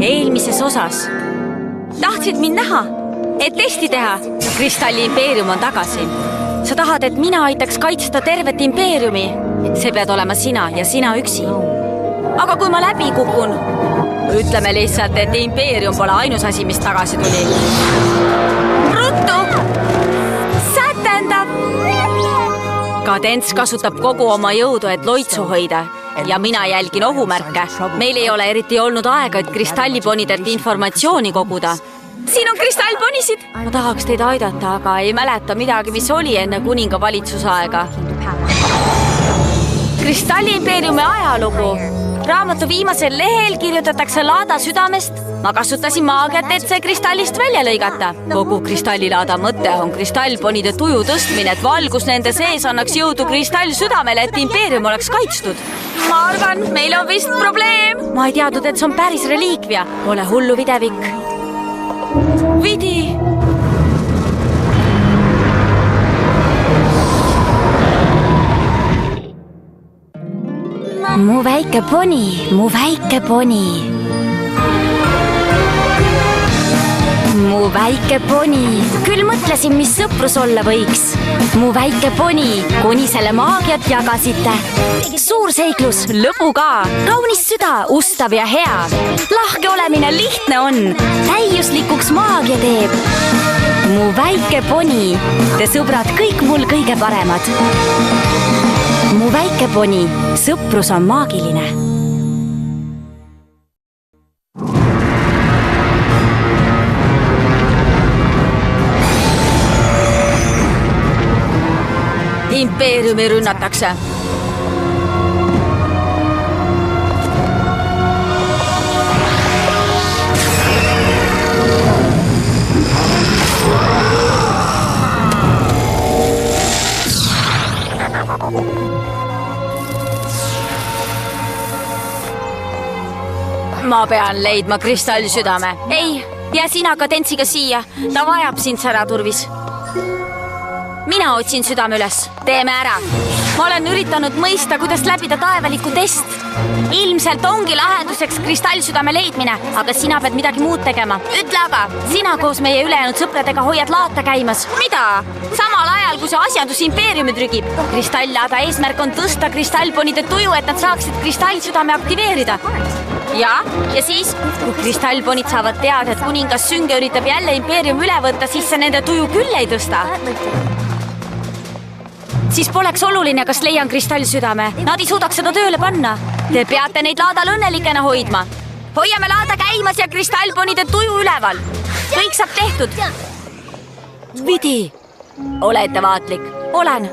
eelmises osas. Tahtsid mind näha, et testi teha. Kristalli impeerium on tagasi. Sa tahad, et mina aitaks kaitsta tervet impeeriumi? See pead olema sina ja sina üksi. Aga kui ma läbi kukun, ütleme lihtsalt, et impeerium pole ainus asi, mis tagasi tuli. Ruttu! Sätendab! Kadents kasutab kogu oma jõudu, et loitsu hoida. Ja mina jälgin ohumärke. Meil ei ole eriti olnud aega, et kristalliponidelt informatsiooni koguda. Siin on kristallponisid! Ma tahaks teid aidata, aga ei mäleta midagi, mis oli enne kuninga valitsusaega. Kristalliimpeeriumi ajalugu. Raamatu viimasel lehel kirjutatakse laada südamest. Ma kasutasin maagiat, et see kristallist välja lõigata. Kogu kristallilaada mõte on kristallponide tuju tõstmine, et valgus nende sees annaks jõudu kristall südamele, et impeerium oleks kaitstud. Ma arvan, meil on vist probleem. Ma ei teadnud, et see on päris reliikvia. Ole hullu, videvik. Vidi! Mu väike poni, mu väike poni. Mu väike poni. Küll mõtlesin, mis sõprus olla võiks. Mu väike poni, kuni selle maagiat jagasite. Suur seiklus, lõbu ka. Kaunis süda, ustav ja hea. Lahke olemine lihtne on. Täiuslikuks maagia teeb. Mu väike poni. Te sõbrad kõik mul kõige paremad. Mu väike poni, sõprus on maagiline. Impeeriumi rünnatakse. Ma pean leidma kristallsüdame. Ei, jää sina Kadentsiga siia. Ta vajab sind säraturvis. Mina otsin südame üles. Teeme ära. Ma olen üritanud mõista, kuidas läbida taevalikku test. Ilmselt ongi lahenduseks kristallsüdame leidmine, aga sina pead midagi muud tegema. Ütle aga, sina koos meie ülejäänud sõpradega hoiad laata käimas. Mida? Samal ajal, kui see asjandus impeeriumi trügib. Kristallaada eesmärk on tõsta kristallponide tuju, et nad saaksid kristallsüdame aktiveerida. Ja siis, kui kristallponid saavad teada, et kuningas Sünge üritab jälle impeerium üle võtta, siis see nende tuju küll ei tõsta. Siis poleks oluline, kas leian kristallsüdame. Nad ei suudaks seda tööle panna. Te peate neid laadal õnnelikena hoidma. Hoiame laada käimas ja kristallponide tuju üleval. Kõik saab tehtud. Vidi. Ole ettevaatlik. Olen.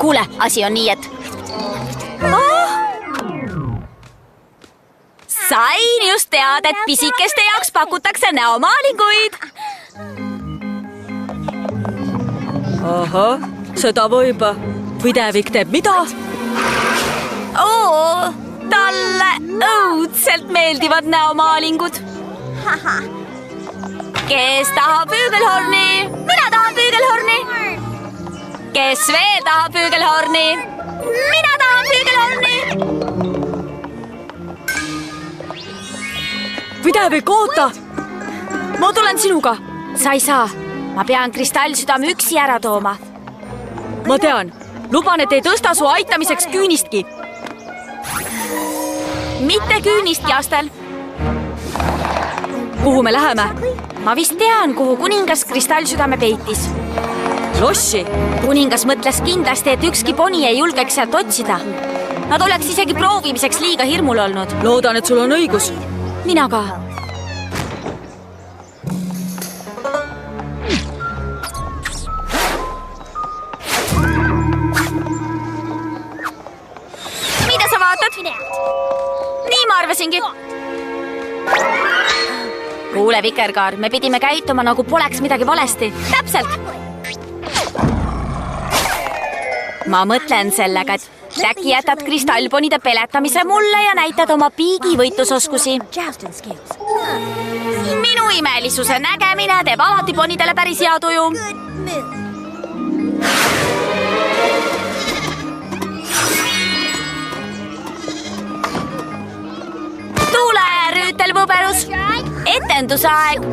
Kuule, asi on nii, et... Sain just teada, et pisikeste jaoks pakutakse näomaalinguid. Aha, seda võib. Videvik teeb mida? Talle õudselt meeldivad näomaalingud. Kes tahab püügelhorni? Mina tahan püügelhorni. Kes veel tahab püügelhorni? Mina tahan püügelhorni! Videvik, oota! Ma tulen sinuga. Sa ei saa. Ma pean kristallsüdame üksi ära tooma. Ma tean. Luban, et ei tõsta su aitamiseks küünistki. Mitte küünistki, Astel. Kuhu me läheme? Ma vist tean, kuhu kuningas kristallsüdame peitis. Lossi. Kuningas mõtles kindlasti, et ükski poni ei julgeks sealt otsida. Nad oleks isegi proovimiseks liiga hirmul olnud. Loodan, et sul on õigus. Mina ka. Mida sa vaatad? Nii ma arvasingi. kuule, Vikerkaar, me pidime käituma nagu poleks midagi valesti. Täpselt. Ma mõtlen sellega, et äkki jätad kristallponide peletamise mulle ja näitad oma piigi võitlusoskusi. Minu imelisuse nägemine teeb alati ponidele päris hea tuju. Tule, rüütelvõberus! Etendusaeg!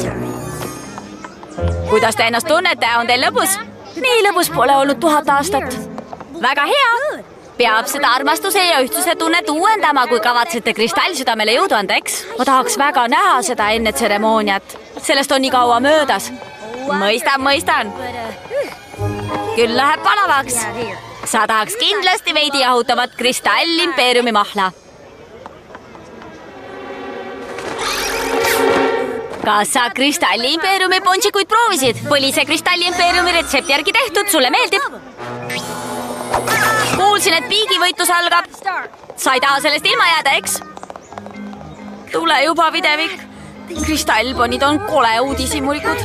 Kuidas te ennast tunnete? On teil lõbus? Nii lõbus pole olnud 1000 aastat. Väga hea! Peab seda armastuse ja ühtsuse tunnet uuendama, kui kavatsete kristallsüdamele jõudu anda, eks? Ma tahaks väga näha seda enne tseremooniat. Sellest on nii kaua möödas. Mõistan. Küll läheb palavaks. Sa tahaks kindlasti veidi jahutavat kristallimpeeriumi mahla. Kas sa kristallimpeeriumi ponšikuid proovisid? Põlise kristallimpeeriumi retsepti järgi tehtud, sulle meeldib? Kuulsin, et piigivõitlus algab. Sa ei taha sellest ilma jääda, eks? Tule juba, Videvik. Kristallponid on kole uudisimulikud.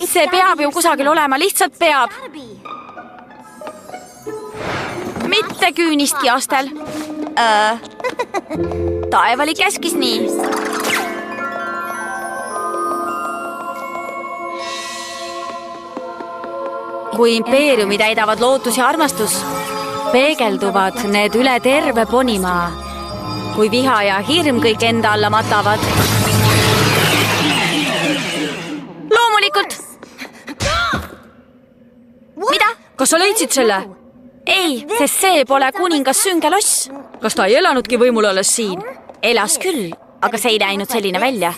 See peab ju kusagil olema, lihtsalt peab. Mitte küünistki astel. Taevali käskis nii. Kui impeeriumi täidavad lootus ja armastus, peegelduvad need üle terve ponimaa. Kui viha ja hirm kõik enda alla matavad. Loomulikult! Mida? Kas sa leidsid selle? Ei, sest see pole kuningas Süngeloss. Kas ta ei elanudki võimul alles siin? Elas küll, aga see ei näinud selline välja.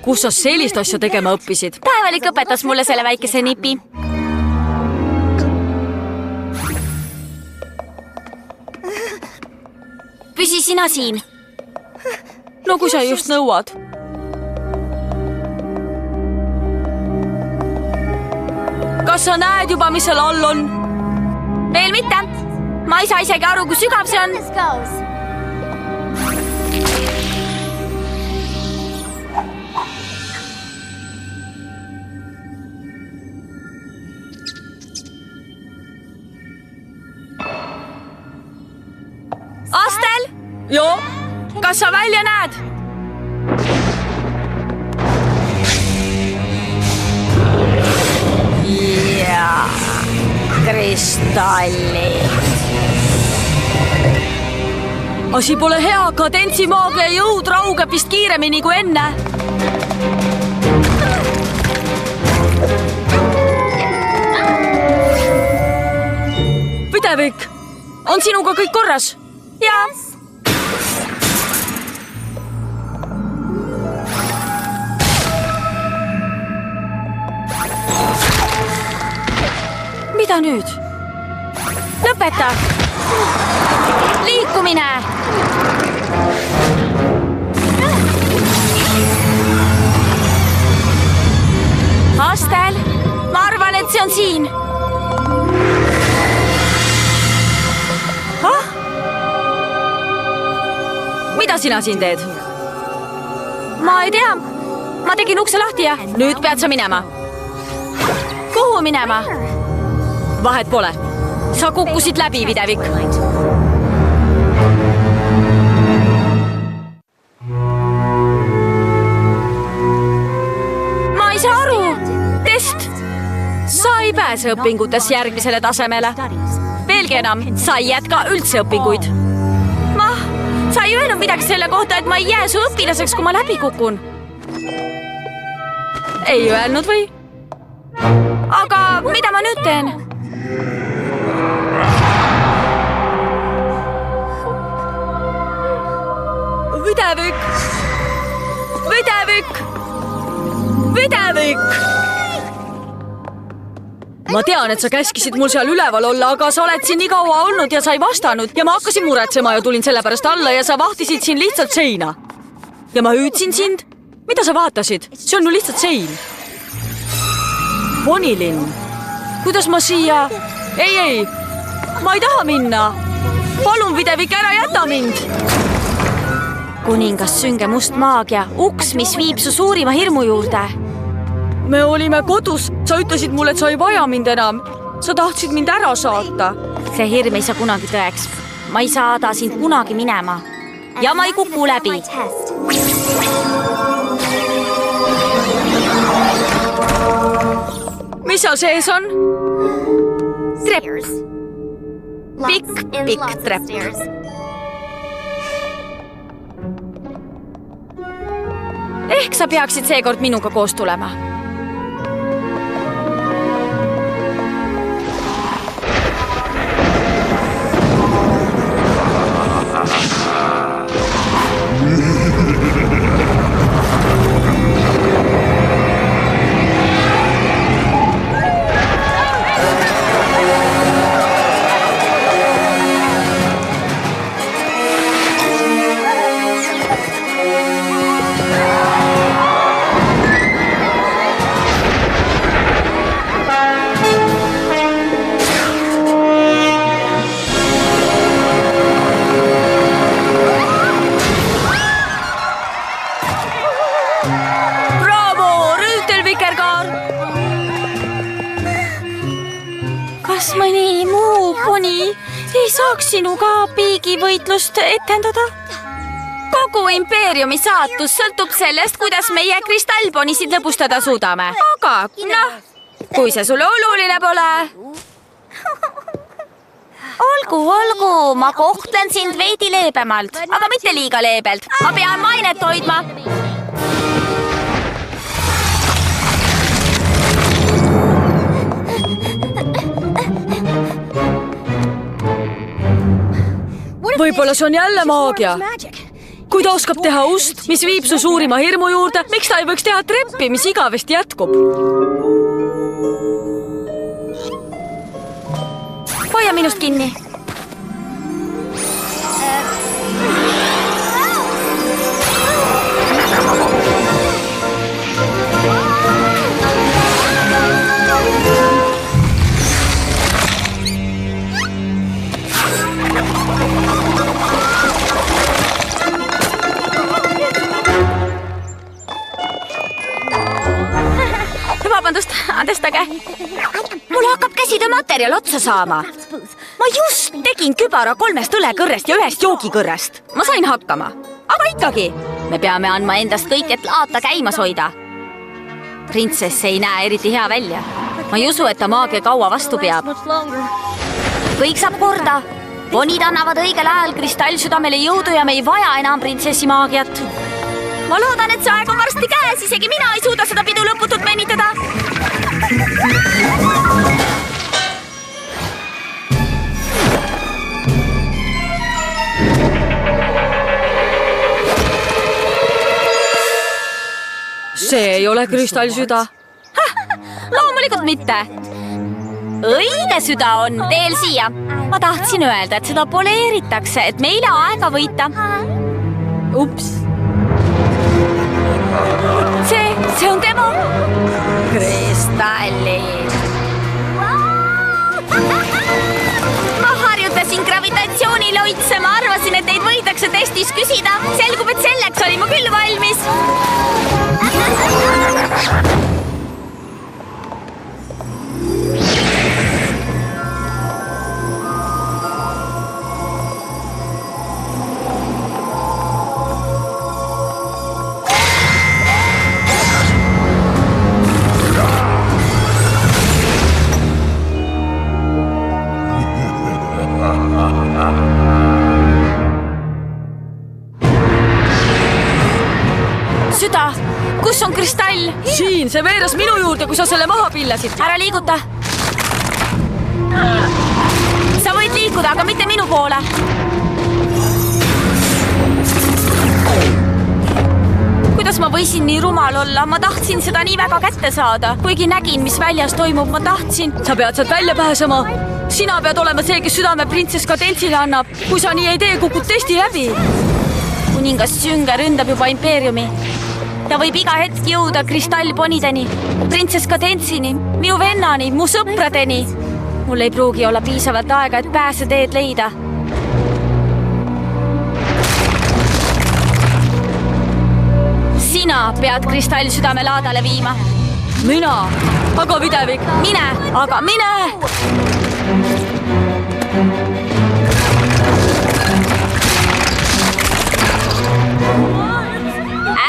Kus sa sellist asja tegema õppisid? Taevalik õpetas mulle selle väikese nipi. Püsi sina siin. No kui sa just nõuad. Kas sa näed juba, mis seal all on? Veel mitte. Ma ei saa isegi aru, kui sügav see on. Astel? Joo. Kas sa välja näed? Ja kristallid. Asi pole hea, kadentsimaagia jõud raugeb vist kiiremini kui enne. Videvik, on sinuga kõik korras? Jaa. Mida nüüd? Lõpeta! Liikumine! Astel, ma arvan, et see on siin. Mida sina siin teed? Ma ei tea. Ma tegin ukse lahti ja nüüd pead sa minema. Kuhu minema? Vahet pole. Sa kukkusid läbi, Videvik. Ma ei saa aru. Test. Sa ei pääse õpingutes järgmisele tasemele. Veelgi enam, sa ei jätka üldse õpinguid. Sa ei öelnud midagi selle kohta, et ma ei jää su õpilaseks, kui ma läbi kukun. Ei öelnud või? Aga mida ma nüüd teen? Videvik! Videvik! Videvik! Ma tean, et sa käskisid mul seal üleval olla, aga sa oled siin nii kaua olnud ja sa ei vastanud ja ma hakkasin muretsema ja tulin selle pärast alla ja sa vahtisid siin lihtsalt seina. Ja ma hüüdsin sind. Mida sa vaatasid? See on ju lihtsalt sein. Bonilinn. Kuidas ma siia? Ei, ma ei taha minna. Palun, Videvik, ära jäta mind. Kuningas sünge must maagia, uks, mis viib su suurima hirmu juurde. Me olime kodus. Sa ütlesid mulle, et sa ei vaja mind enam. Sa tahtsid mind ära saata. See hirm ei saa kunagi tõeks. Ma ei saada sind kunagi minema. Ja ma ei kuku läbi. Mis seal sees on? Trepp. Pikk trepp. Ehk sa peaksid seekord minuga koos tulema. Kas mõni muu poni ei saaks sinuga piigivõitlust etendada? Kogu impeeriumi saatus sõltub sellest, kuidas meie kristallponisid lõbustada suudame. Aga, kui see sulle oluline pole. Olgu, ma kohtlen sind veidi leebemalt, aga mitte liiga leebelt. Ma pean mainet hoidma. Võib-olla see on jälle maagia. Kui ta oskab teha ust, mis viib su suurima hirmu juurde, miks ta ei võiks teha treppi, mis igavesti jätkub? Hoia minust kinni. Vabandust, andestage. Mul hakkab käsitöö materjal otsa saama. Ma just tegin kübara 3 õlekõrrest ja 1 joogikõrrest. Ma sain hakkama. Aga ikkagi, me peame andma endast kõik, et laata käimas hoida. Printsess ei näe eriti hea välja. Ma ei usu, et ta maagia kaua vastu peab. Kõik saab korda. Ponid annavad õigel ajal kristallsüdamele jõudu ja me ei vaja enam printsessi maagiat. Ma loodan, et see aeg on varsti käes, isegi mina ei suuda seda pidu lõputult venitada. See ei ole kristallsüda. Loomulikult mitte. Õige süda on teel siia. Ma tahtsin öelda, et seda poleeritakse, et meile aega võita. Ups. See on tema. Kristallid. Ma harjutasin gravitatsiooniloitse, ma arvasin, et neid võidakse testis küsida. Selgub, et selleks oli ma küll valmis. Süda, kus on kristall? Siin, see veeras minu juurde, kui sa selle maha pillasid. Ära liiguta. Sa võid liikuda, aga mitte minu poole. Kuidas kuidas ma võisin nii rumal olla? Ma tahtsin seda nii väga kätte saada. Kuigi nägin, mis väljas toimub, ma tahtsin. Sa pead sealt välja pääsema. Sina pead olema see, kes südame printsess Kadensile annab. Kui sa nii ei tee, kukud testi läbi. Kuningas Sünge ründab juba impeeriumi. Ta võib iga hetk jõuda kristallponideni, printsess Kadensini, minu vennani, mu sõpradeni. Mul ei pruugi olla piisavalt aega, et pääseteed leida. Sina pead kristallsüdame laadale viima. Mina? Aga videvik. Mine, aga mine!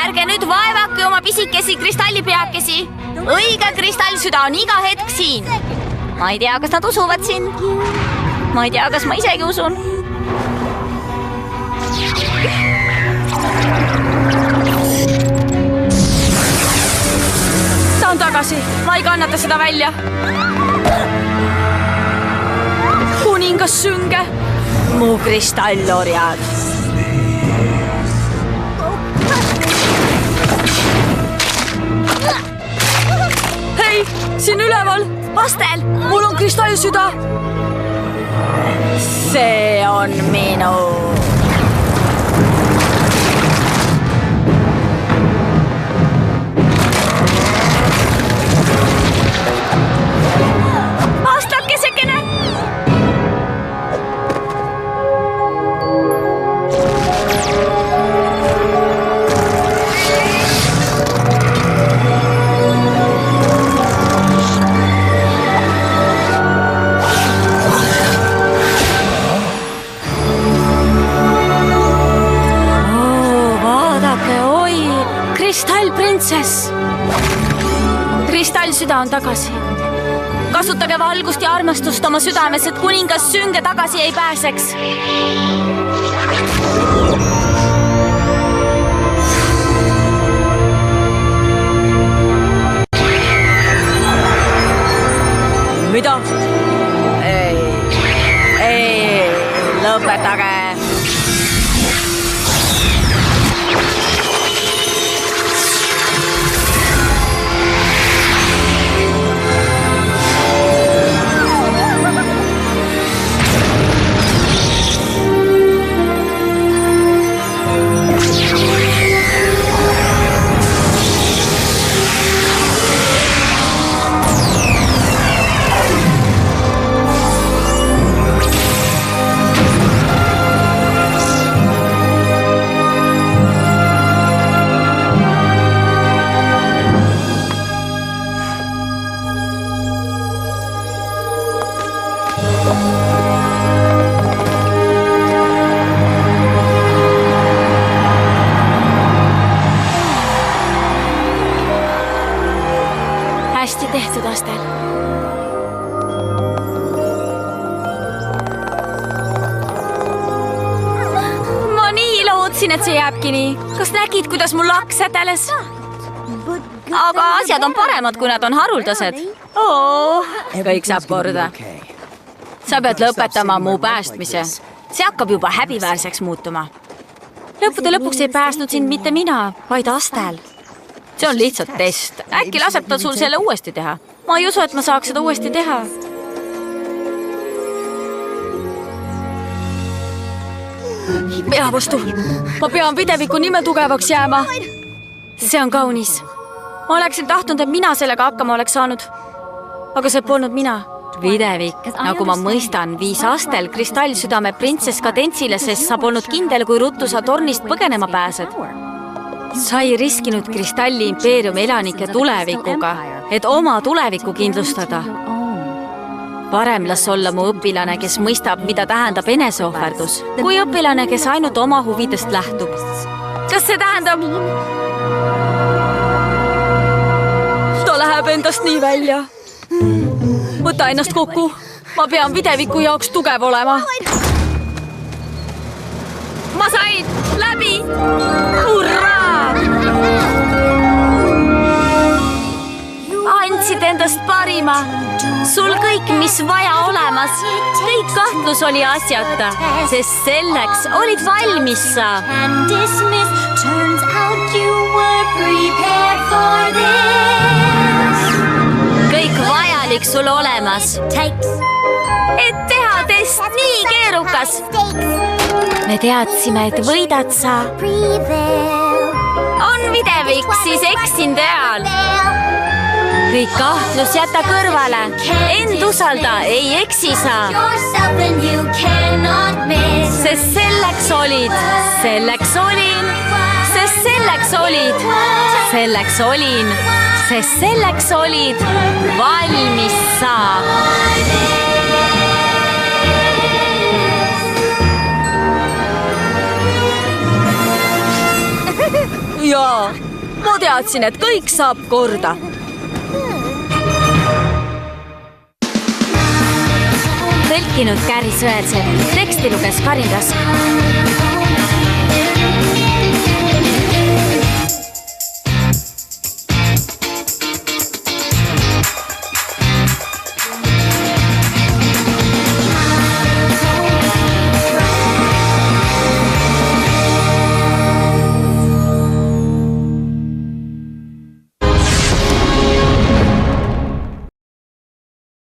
Ärge nüüd vaevake oma pisikesi kristallipeakesi. Õige kristallsüda on iga hetk siin. Ma ei tea, kas nad usuvad sind. Ma ei tea, kas ma isegi usun. Ta on tagasi. Ma ei kannata seda välja. Kuningas Sünge. Mu kristallorjad. Hei, siin üleval. Astel, mul on kristallsüda. See on minu. Aastakesekene. Kristallprintsess! Kristallsüda on tagasi. Kasutage valgust ja armastust oma südames, et kuningas Sünge tagasi ei pääseks. Mida? Ei, lõpetage! Hästi tehtud, Astel. Ma nii lootsin, et see jääbki nii. Kas nägid, kuidas mul laks säteles? Aga asjad on paremad, kui nad on haruldased. Kõik saab korda. Sa pead lõpetama mu päästmise. See hakkab juba häbiväärseks muutuma. Lõppude lõpuks ei päästnud sind mitte mina, vaid Astel. See on lihtsalt test. Äkki laseb ta sul selle uuesti teha? Ma ei usu, et ma saaks seda uuesti teha. Pea vastu. Ma pean videviku nimel tugevaks jääma. See on kaunis. Ma oleksin tahtnud, et mina sellega hakkama oleks saanud. Aga see polnud mina. Videvik, nagu ma mõistan, viis Astel kristallsüdame printsess Kadensile, sest sa polnud kindel, kui ruttu sa tornist põgenema pääsed. Sa ei riskinud kristalli impeeriumi elanike tulevikuga, et oma tulevikku kindlustada. Parem las olla mu õpilane, kes mõistab, mida tähendab eneseohverdus, kui õpilane, kes ainult oma huvidest lähtub. Kas see tähendab? Ta läheb endast nii välja. Võta ennast kokku. Ma pean videviku jaoks tugev olema. Ma sain läbi! Hurraa! Andsid enda endast parima. Sul kõik, mis vaja olemas, kõik kahtlus oli asjata, sest selleks olid valmis sa. Kõik vajalik sul olemas, et teha test nii keerukas. Me teadsime, et võidad sa. On videvik, siis eksin teal. Kõik kahtlus jäta kõrvale, end usalda, ei eksi sa. Sest selleks olid, selleks olin, sest selleks olid, selleks olin, sest selleks olid valmis sa. Jaa, ma teadsin, et kõik saab korda. Tõlkinud Käri Sõelsepp, teksti luges Karin Rask.